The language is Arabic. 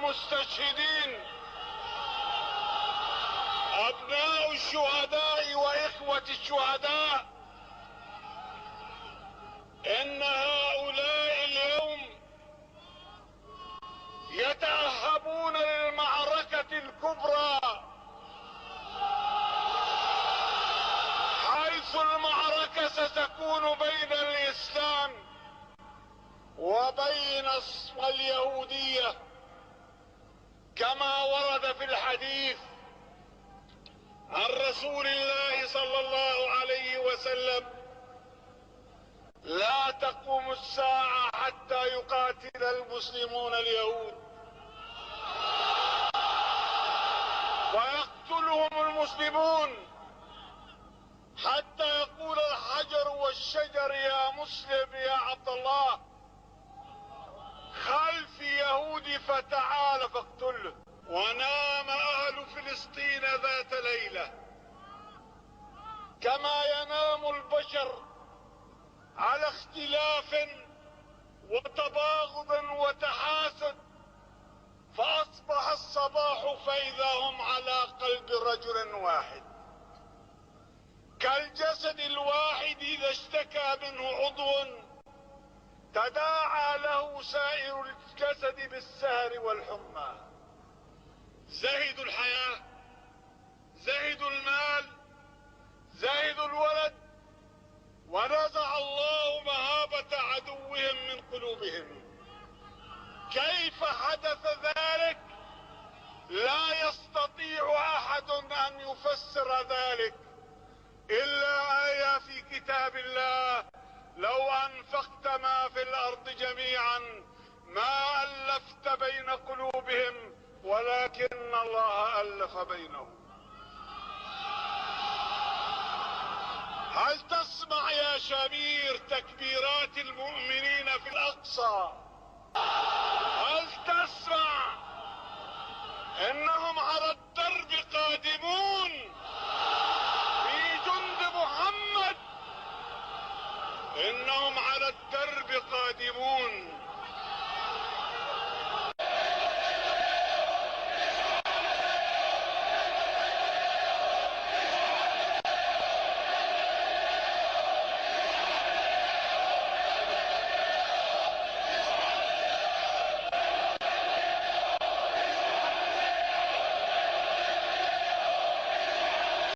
المستشهدين، أبناء الشهداء وإخوة الشهداء، إن هؤلاء اليوم يتأهبون للمعركة الكبرى، حيث المعركة ستكون بين الإسلام وبين اليهودية، كما ورد في الحديث عن رسول الله صلى الله عليه وسلم: لا تقوم الساعة حتى يقاتل المسلمون اليهود ويقتلهم المسلمون، حتى يقول الحجر والشجر يا مسلم يا عبد الله خلفي يهودي فتعال فاقتله. ونام أهل فلسطين ذات ليلة كما ينام البشر على اختلاف وتباغض وتحاسد، فأصبح الصباح فإذا هم على قلب رجل واحد، كالجسد الواحد إذا اشتكى منه عضو تداعى له سائر الجسد بالسهر والحمى. زهدوا الحياة، زهدوا المال، زهدوا الولد، ونزع الله مهابة عدوهم من قلوبهم. كيف حدث ذلك؟ لا يستطيع أحد أن يفسر ذلك إلا آية في كتاب الله: لو أنفقت ما في الأرض جميعا ما ألفت بين قلوبهم ولكن الله ألف بينهم. هل تسمع يا شمير تكبيرات المؤمنين في الأقصى؟ هل تسمع إنهم على الدرب قادمون في جند محمد؟ إنهم على الدرب قادمون.